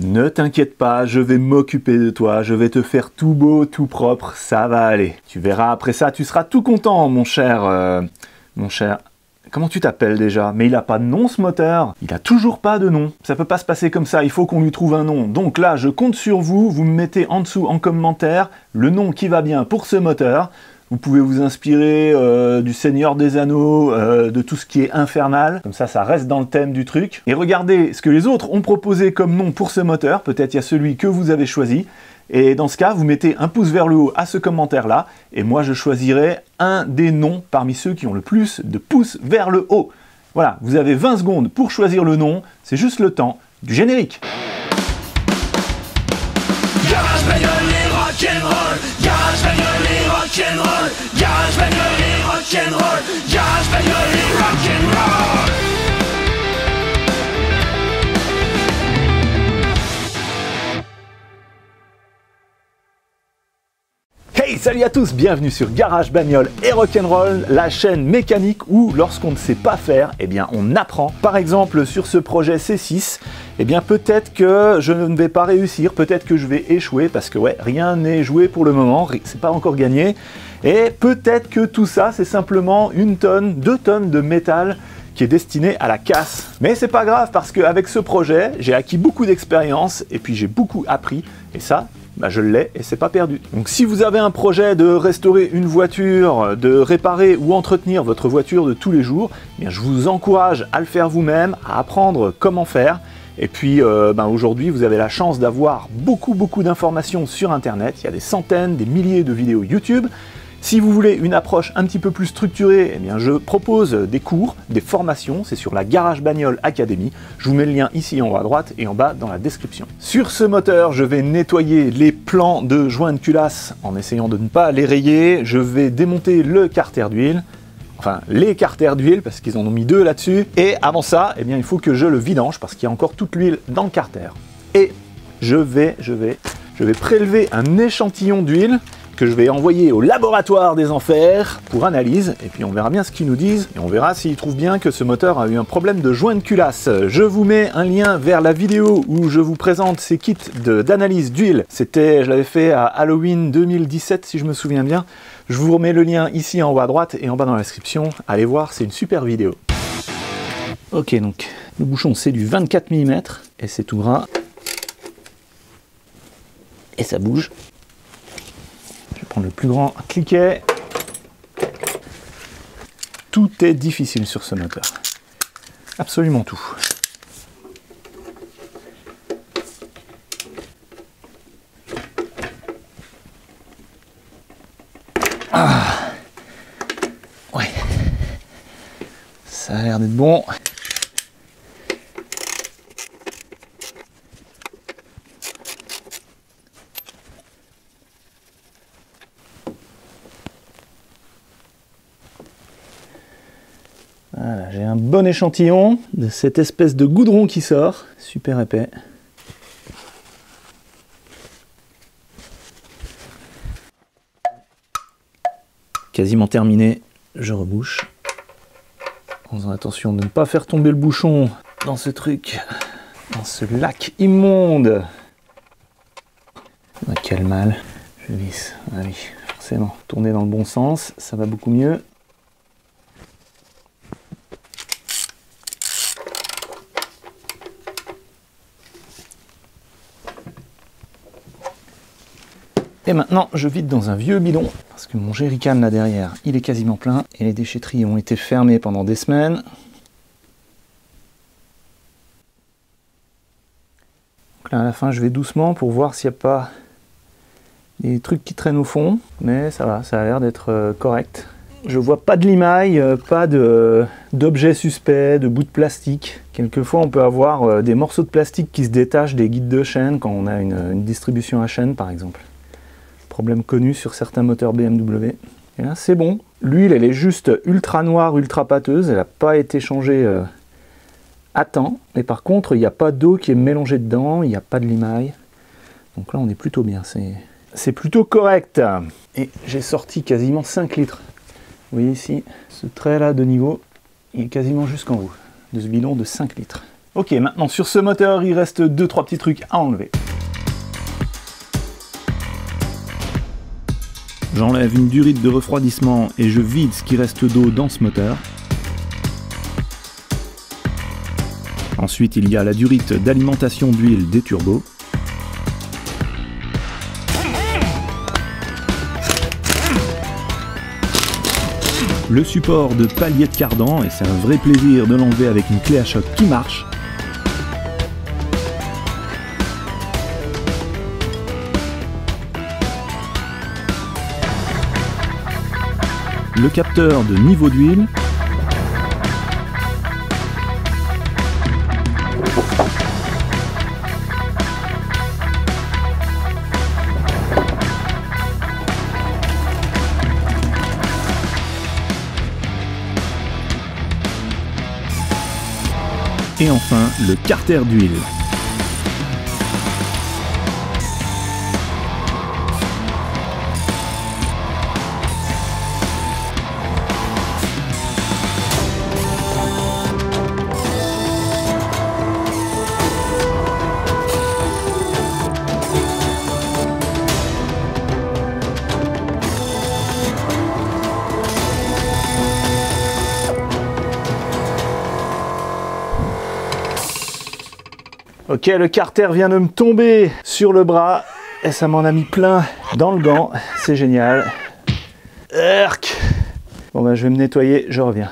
Ne t'inquiète pas, je vais m'occuper de toi, je vais te faire tout beau, tout propre, ça va aller. Tu verras, après ça, tu seras tout content, mon cher... Comment tu t'appelles déjà? Mais il a pas de nom ce moteur. Il a toujours pas de nom. Ça peut pas se passer comme ça, il faut qu'on lui trouve un nom. Donc là, je compte sur vous, vous me mettez en dessous en commentaire le nom qui va bien pour ce moteur. Vous pouvez vous inspirer du Seigneur des Anneaux, de tout ce qui est infernal. Comme ça reste dans le thème du truc. Et regardez ce que les autres ont proposé comme nom pour ce moteur. Peut-être il y a celui que vous avez choisi. Et dans ce cas, vous mettez un pouce vers le haut à ce commentaire-là, et moi je choisirai un des noms parmi ceux qui ont le plus de pouces vers le haut. Voilà, vous avez 20 secondes pour choisir le nom, c'est juste le temps du générique. Garage bagnole et rock'n'roll, garage bagnole et rock'n'roll, garage bagnole et rock'n'roll, garage bagnole et rock'n'roll. Hey, salut à tous, bienvenue sur Garage Bagnole et Rock'n'Roll, la chaîne mécanique où, lorsqu'on ne sait pas faire, eh bien on apprend. Par exemple, sur ce projet C6, eh bien peut-être que je ne vais pas réussir, peut-être que je vais échouer, parce que ouais, rien n'est joué pour le moment, c'est pas encore gagné. Et peut-être que tout ça, c'est simplement 1 tonne, 2 tonnes de métal qui est destiné à la casse. Mais c'est pas grave, parce qu'avec ce projet, j'ai acquis beaucoup d'expérience, et puis j'ai beaucoup appris, et ça, bah je l'ai et c'est pas perdu. Donc si vous avez un projet de restaurer une voiture, de réparer ou entretenir votre voiture de tous les jours, eh bien je vous encourage à le faire vous-même, à apprendre comment faire. Et puis aujourd'hui vous avez la chance d'avoir beaucoup d'informations sur internet. Il y a des centaines, des milliers de vidéos YouTube. Si vous voulez une approche un petit peu plus structurée, eh bien je propose des cours, des formations, c'est sur la Garage Bagnole Academy. Je vous mets le lien ici en haut à droite et en bas dans la description. Sur ce moteur, je vais nettoyer les plans de joints de culasse en essayant de ne pas les rayer. Je vais démonter le carter d'huile, enfin les carters d'huile parce qu'ils en ont mis 2 là-dessus. Et avant ça, eh bien, il faut que je le vidange parce qu'il y a encore toute l'huile dans le carter. Et je vais prélever un échantillon d'huile que je vais envoyer au laboratoire des enfers pour analyse, et puis on verra bien ce qu'ils nous disent, et on verra s'ils trouvent bien que ce moteur a eu un problème de joint de culasse. Je vous mets un lien vers la vidéo où je vous présente ces kits d'analyse d'huile. Je l'avais fait à Halloween 2017 si je me souviens bien. Je vous remets le lien ici en haut à droite et en bas dans la description. Allez voir, c'est une super vidéo. Ok, donc le bouchon c'est du 24 mm, et c'est tout gras. Et ça bouge. Je vais prendre le plus grand cliquet. Tout est difficile sur ce moteur. Absolument tout. Ah. Ouais. Ça a l'air d'être bon. Voilà, j'ai un bon échantillon de cette espèce de goudron qui sort, super épais. Quasiment terminé, je rebouche. En faisant attention de ne pas faire tomber le bouchon dans ce truc, dans ce lac immonde. Oh, quel mal. Je visse, ah oui, forcément, tourner dans le bon sens, ça va beaucoup mieux. Et maintenant, je vide dans un vieux bidon, parce que mon jerrycan là derrière, il est quasiment plein, et les déchetteries ont été fermées pendant des semaines. Donc là, à la fin, je vais doucement pour voir s'il n'y a pas des trucs qui traînent au fond, mais ça va, ça a l'air d'être correct. Je vois pas de limaille, pas d'objets suspects, de bouts de plastique. Quelquefois, on peut avoir des morceaux de plastique qui se détachent des guides de chaîne quand on a une distribution à chaîne, par exemple. Problème connu sur certains moteurs BMW. Et là, c'est bon. L'huile, elle est juste ultra noire, ultra pâteuse. Elle n'a pas été changée à temps. Mais par contre, il n'y a pas d'eau qui est mélangée dedans. Il n'y a pas de limaille. Donc là, on est plutôt bien. C'est plutôt correct. Et j'ai sorti quasiment 5 litres. Vous voyez ici, ce trait-là de niveau, il est quasiment jusqu'en haut. De ce bidon de 5 litres. Ok, maintenant sur ce moteur, il reste 2-3 petits trucs à enlever. J'enlève une durite de refroidissement et je vide ce qui reste d'eau dans ce moteur. Ensuite, il y a la durite d'alimentation d'huile des turbos. Le support de palier de cardan, et c'est un vrai plaisir de l'enlever avec une clé à choc qui marche. Le capteur de niveau d'huile. Et enfin, le carter d'huile. Ok, le carter vient de me tomber sur le bras et ça m'en a mis plein dans le gant, c'est génial. Erk. Bon ben je vais me nettoyer, je reviens.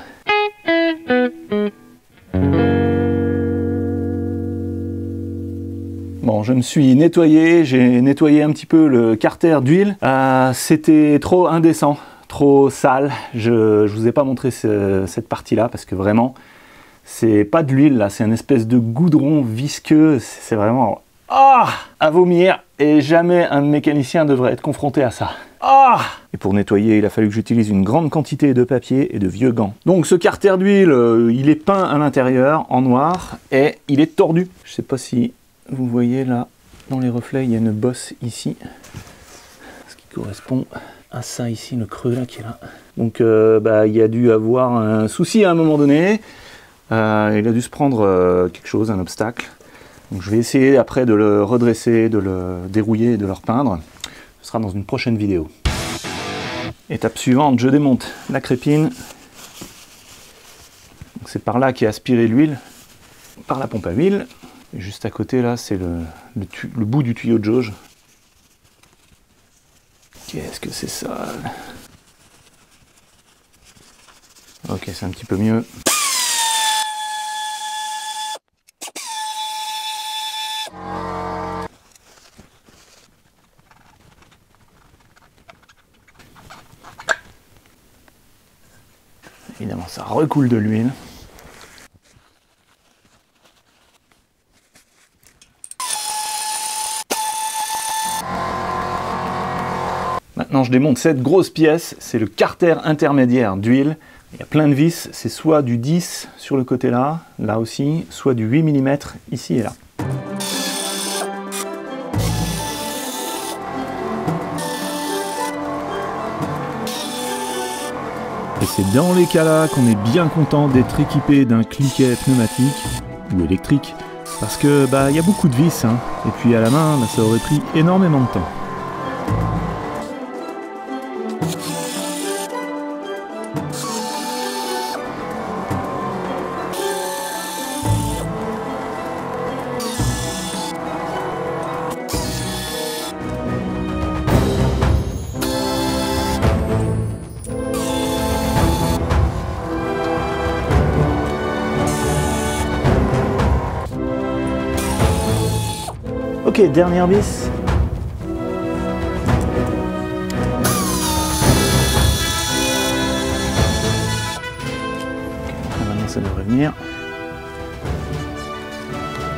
Bon, je me suis nettoyé, j'ai nettoyé un petit peu le carter d'huile. C'était trop indécent, trop sale. Je vous ai pas montré cette partie-là parce que vraiment, c'est pas de l'huile là, c'est une espèce de goudron visqueux, c'est vraiment à vomir et jamais un mécanicien devrait être confronté à ça. Et pour nettoyer, il a fallu que j'utilise une grande quantité de papier et de vieux gants. Donc ce carter d'huile, il est peint à l'intérieur en noir et il est tordu. Je sais pas si vous voyez là, dans les reflets, il y a une bosse ici, ce qui correspond à ça ici, le creux là qui est là. Donc il y a dû avoir un souci à un moment donné. Il a dû se prendre quelque chose, un obstacle. Donc je vais essayer après de le redresser, de le dérouiller et de le repeindre. Ce sera dans une prochaine vidéo. Étape suivante, je démonte la crépine. C'est par là qu'est aspirée l'huile, par la pompe à huile. Et juste à côté là, c'est le bout du tuyau de jauge. Qu'est-ce que c'est ça? Ok, c'est un petit peu mieux. Évidemment, ça recoule de l'huile. Maintenant, je démonte cette grosse pièce. C'est le carter intermédiaire d'huile. Il y a plein de vis. C'est soit du 10 sur le côté là, là aussi, soit du 8 mm ici et là. Et c'est dans les cas-là qu'on est bien content d'être équipé d'un cliquet pneumatique ou électrique, parce que il y a beaucoup de vis, hein, et puis à la main, ça aurait pris énormément de temps. Ok, dernière vis. Okay, maintenant ça devrait venir.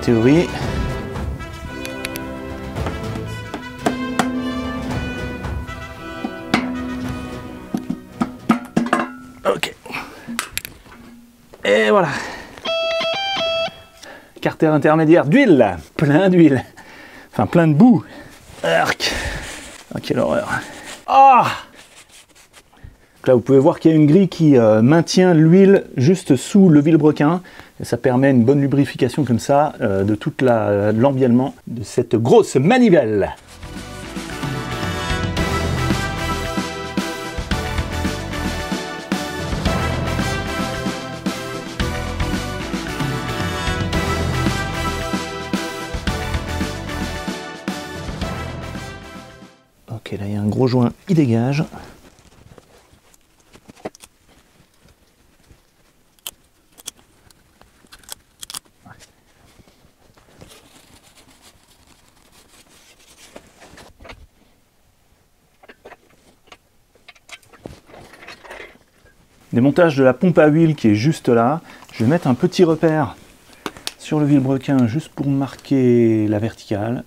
Théorie. Ok. Et voilà. Carter intermédiaire d'huile. Plein d'huile. Enfin, plein de boue. Arc. Oh, quelle horreur. Donc là, vous pouvez voir qu'il y a une grille qui maintient l'huile juste sous le vilebrequin. Et ça permet une bonne lubrification comme ça de toute l'embiellement de cette grosse manivelle. Ok, là il y a un gros joint, il dégage. Démontage de la pompe à huile qui est juste là. Je vais mettre un petit repère sur le vilebrequin juste pour marquer la verticale.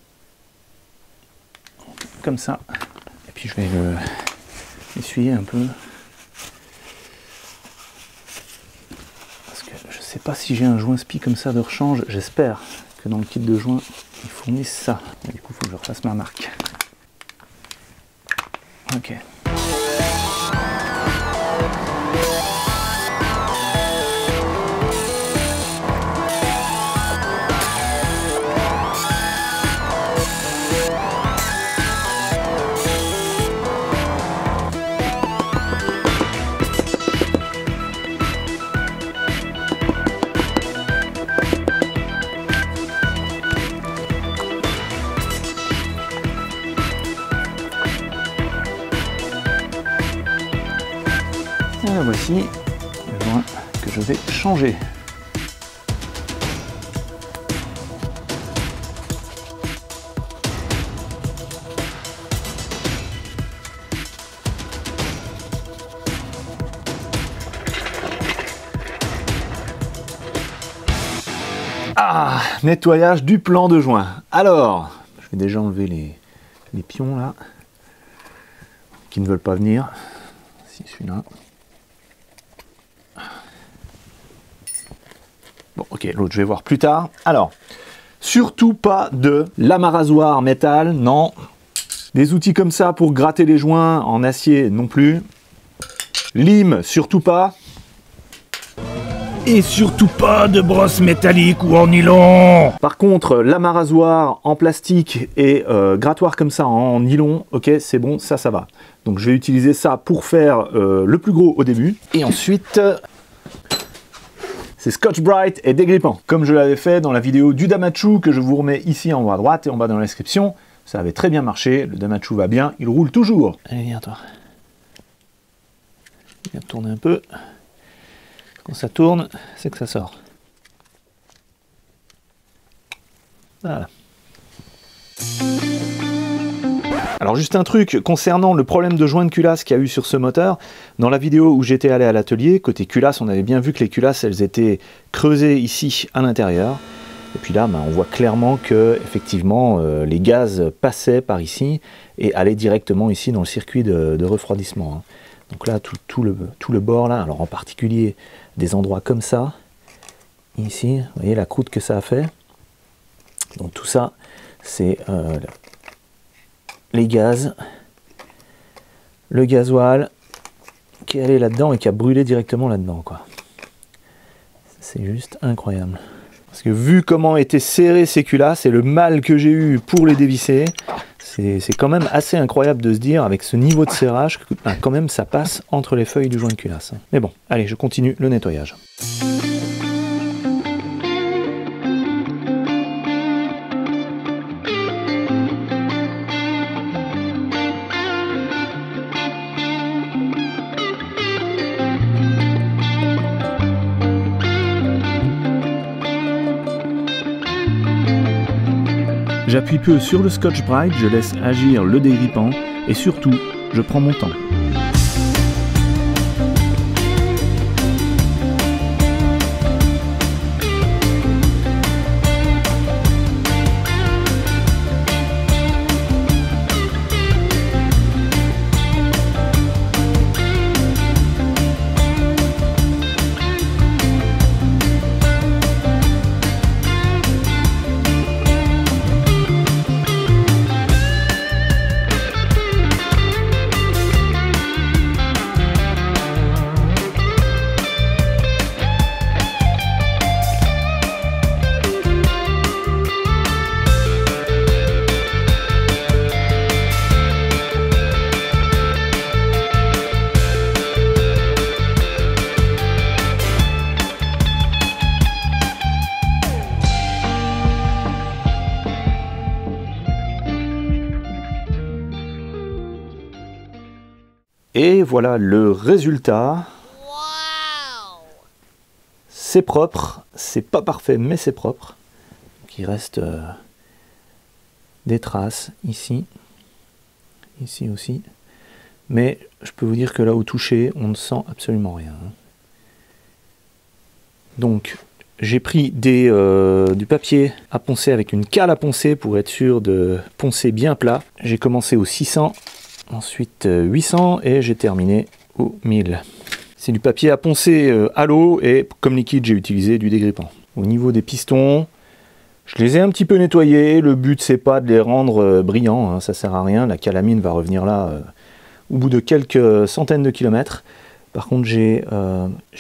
Comme ça. Et puis je vais l'essuyer un peu. Parce que je ne sais pas si j'ai un joint spi comme ça de rechange. J'espère que dans le kit de joint, ils fournissent ça. Et du coup, il faut que je refasse ma marque. Ok. Et voici le joint que je vais changer. Ah, nettoyage du plan de joint. Alors, je vais déjà enlever les pions là, qui ne veulent pas venir. Si celui-là. Bon, ok, l'autre je vais voir plus tard. Alors, surtout pas de lame à rasoir métal, non. Des outils comme ça pour gratter les joints en acier, non plus. Lime, surtout pas. Et surtout pas de brosse métallique ou en nylon. Par contre, lame à rasoir en plastique et grattoir comme ça en nylon, ok, c'est bon, ça va. Donc je vais utiliser ça pour faire le plus gros au début. Et ensuite... c'est Scotch-Brite et dégrippant. Comme je l'avais fait dans la vidéo du Damachu, que je vous remets ici en haut à droite et en bas dans la description. Ça avait très bien marché, le Damachu va bien, il roule toujours. Allez, viens toi. Viens tourner un peu. Quand ça tourne, c'est que ça sort. Voilà. Alors juste un truc concernant le problème de joint de culasse qu'il y a eu sur ce moteur. Dans la vidéo où j'étais allé à l'atelier, côté culasse, on avait bien vu que les culasses, elles étaient creusées ici à l'intérieur. Et puis là, on voit clairement que effectivement les gaz passaient par ici et allaient directement ici dans le circuit de refroidissement. Donc là, tout le bord là, alors en particulier des endroits comme ça, ici, vous voyez la croûte que ça a fait. Donc tout ça, c'est les gaz, le gasoil qui est allé là-dedans et qui a brûlé directement là-dedans, quoi. C'est juste incroyable. Parce que vu comment étaient serrées ces culasses et le mal que j'ai eu pour les dévisser, c'est quand même assez incroyable de se dire, avec ce niveau de serrage, que quand même ça passe entre les feuilles du joint de culasse. Mais bon, allez, je continue le nettoyage. J'appuie peu sur le Scotch-Brite, je laisse agir le dégrippant et surtout, je prends mon temps. Et voilà le résultat. C'est propre, c'est pas parfait mais c'est propre. Donc il reste des traces ici, ici aussi. Mais je peux vous dire que là au toucher, on ne sent absolument rien. Donc j'ai pris du papier à poncer avec une cale à poncer pour être sûr de poncer bien plat. J'ai commencé au 600, ensuite 800 et j'ai terminé au 1000. C'est du papier à poncer à l'eau et comme liquide j'ai utilisé du dégrippant. Au niveau des pistons, je les ai un petit peu nettoyés. Le but c'est pas de les rendre brillants, hein, ça sert à rien. La calamine va revenir là au bout de quelques centaines de kilomètres. Par contre j'ai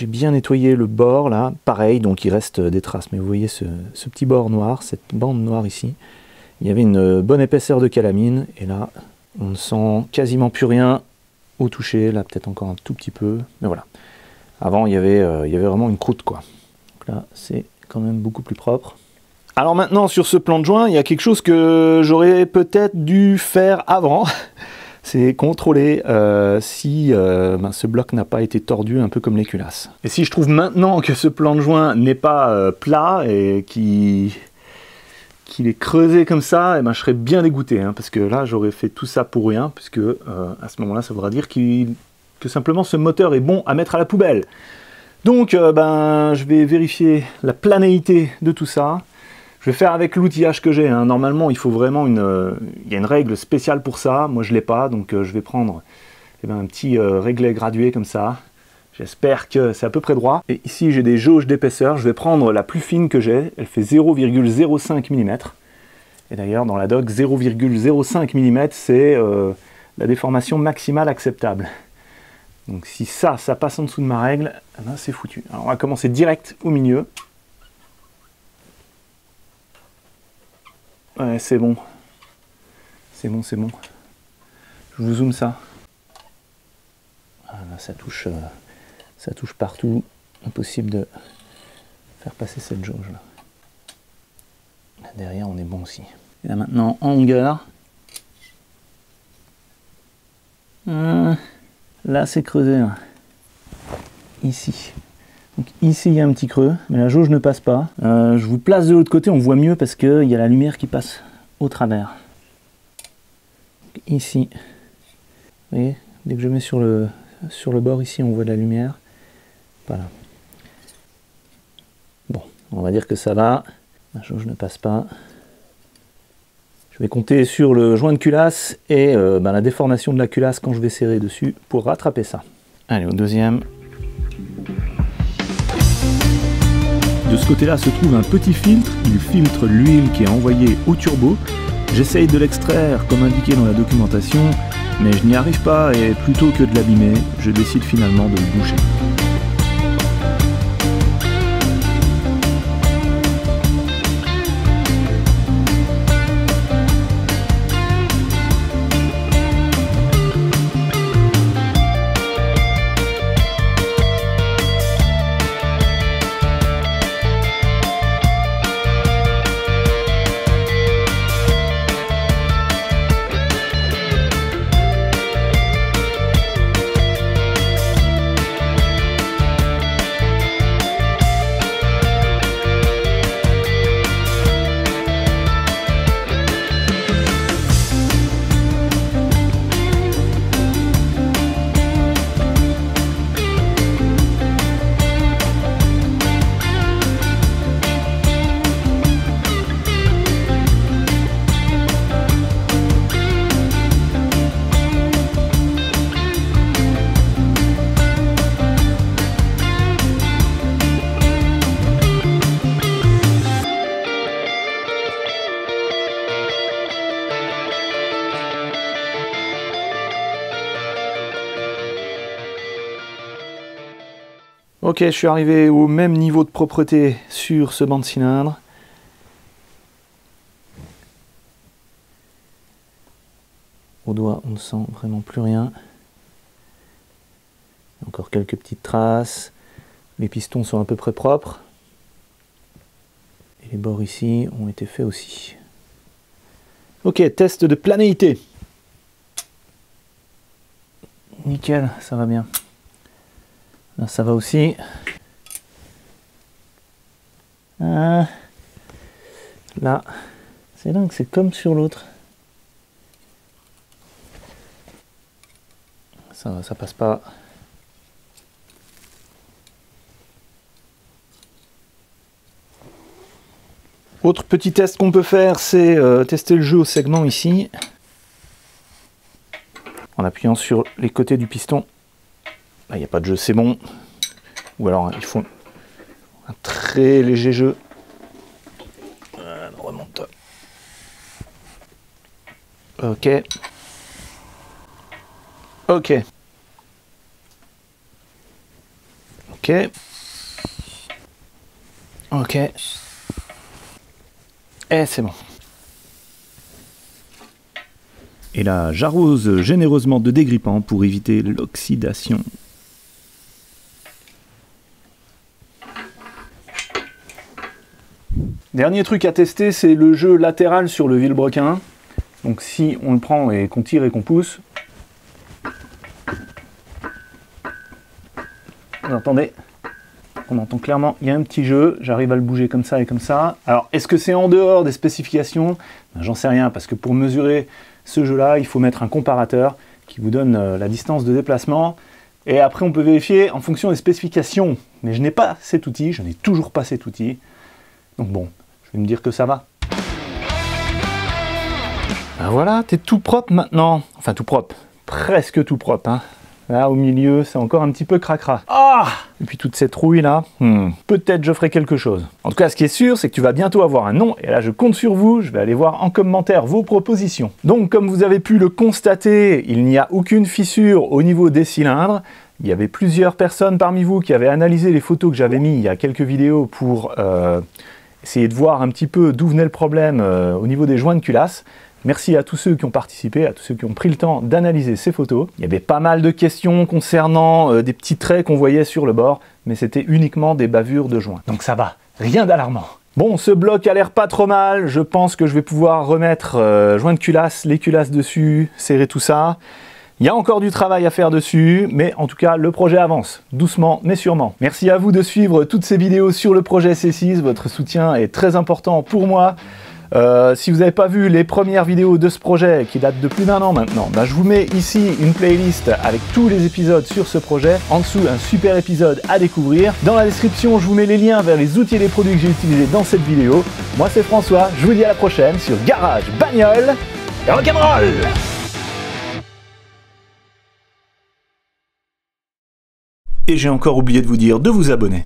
bien nettoyé le bord là, pareil, donc il reste des traces. Mais vous voyez ce petit bord noir, cette bande noire ici. Il y avait une bonne épaisseur de calamine et là on ne sent quasiment plus rien au toucher, là peut-être encore un tout petit peu, mais voilà. Avant il y avait vraiment une croûte quoi. Donc là c'est quand même beaucoup plus propre. Alors maintenant sur ce plan de joint, il y a quelque chose que j'aurais peut-être dû faire avant. C'est contrôler si ce bloc n'a pas été tordu un peu comme les culasses. Et si je trouve maintenant que ce plan de joint n'est pas plat et qu'il est creusé comme ça, et ben je serais bien dégoûté, hein, parce que là j'aurais fait tout ça pour rien, puisque à ce moment-là ça voudra dire que simplement ce moteur est bon à mettre à la poubelle. Donc je vais vérifier la planéité de tout ça. Je vais faire avec l'outillage que j'ai, hein. Normalement il faut vraiment il y a une règle spéciale pour ça, moi je l'ai pas, donc je vais prendre un petit réglet gradué comme ça. J'espère que c'est à peu près droit. Et ici j'ai des jauges d'épaisseur, je vais prendre la plus fine que j'ai, elle fait 0,05 mm. Et d'ailleurs dans la doc 0,05 mm c'est la déformation maximale acceptable. Donc si ça passe en dessous de ma règle, eh ben, c'est foutu. Alors on va commencer direct au milieu. Ouais, c'est bon. C'est bon, c'est bon. Je vous zoome ça. Ah, là, ça touche partout. Impossible de faire passer cette jauge là. Là derrière, on est bon aussi. Et là maintenant, en longueur. Là, c'est creusé. Là. Ici. Donc ici, il y a un petit creux, mais la jauge ne passe pas. Je vous place de l'autre côté, on voit mieux parce qu'il y a la lumière qui passe au travers. Donc, ici, vous voyez, dès que je mets sur le bord ici, on voit de la lumière. Voilà. Bon, on va dire que ça va. La jauge ne passe pas. Je vais compter sur le joint de culasse et la déformation de la culasse quand je vais serrer dessus pour rattraper ça. Allez, au deuxième. De ce côté-là se trouve un petit filtre, il filtre l'huile qui est envoyée au turbo. J'essaye de l'extraire comme indiqué dans la documentation, mais je n'y arrive pas et plutôt que de l'abîmer, je décide finalement de le boucher. Ok, je suis arrivé au même niveau de propreté sur ce banc de cylindre. Au doigt, on ne sent vraiment plus rien. Encore quelques petites traces. Les pistons sont à peu près propres. Et les bords ici ont été faits aussi. Ok, test de planéité. Nickel. nickel, ça va bien. Là, ça va aussi. Ah. Là, c'est dingue, c'est comme sur l'autre. Ça passe pas. Autre petit test qu'on peut faire, c'est tester le jeu au segment ici. En appuyant sur les côtés du piston. Là, il n'y a pas de jeu, c'est bon. Ou alors, il faut un très léger jeu. On remonte. Ok. Ok. Ok. Ok. Et c'est bon. Et là, j'arrose généreusement de dégrippant pour éviter l'oxydation. Dernier truc à tester, c'est le jeu latéral sur le vilebrequin. Donc si on le prend et qu'on tire et qu'on pousse, vous entendez? On entend clairement, il y a un petit jeu, j'arrive à le bouger comme ça et comme ça. Alors, est-ce que c'est en dehors des spécifications? Ben, j'en sais rien, parce que pour mesurer ce jeu-là, il faut mettre un comparateur qui vous donne la distance de déplacement. Et après, on peut vérifier en fonction des spécifications. Mais je n'ai pas cet outil, je n'ai toujours pas cet outil. Donc bon, je vais me dire que ça va. Ben voilà, t'es tout propre maintenant. Enfin, tout propre, presque tout propre, hein. Là, au milieu, c'est encore un petit peu cracra. Ah! Et puis toute cette rouille là, peut-être je ferai quelque chose. En tout cas, ce qui est sûr, c'est que tu vas bientôt avoir un nom, et là je compte sur vous, je vais aller voir en commentaire vos propositions. Donc, comme vous avez pu le constater, il n'y a aucune fissure au niveau des cylindres. Il y avait plusieurs personnes parmi vous qui avaient analysé les photos que j'avais mis il y a quelques vidéos pour essayer de voir un petit peu d'où venait le problème au niveau des joints de culasse. Merci à tous ceux qui ont participé, à tous ceux qui ont pris le temps d'analyser ces photos. Il y avait pas mal de questions concernant des petits traits qu'on voyait sur le bord, mais c'était uniquement des bavures de joints. Donc ça va, rien d'alarmant. Bon, ce bloc a l'air pas trop mal, je pense que je vais pouvoir remettre joints de culasse, les culasses dessus, serrer tout ça. Il y a encore du travail à faire dessus, mais en tout cas, le projet avance, doucement mais sûrement. Merci à vous de suivre toutes ces vidéos sur le projet C6, votre soutien est très important pour moi. Si vous n'avez pas vu les premières vidéos de ce projet qui datent de plus d'1 an maintenant, je vous mets ici une playlist avec tous les épisodes sur ce projet. En dessous, un super épisode à découvrir. Dans la description, je vous mets les liens vers les outils et les produits que j'ai utilisés dans cette vidéo. Moi, c'est François, je vous dis à la prochaine sur Garage, Bagnole et Rock'n'Roll. Et j'ai encore oublié de vous dire de vous abonner.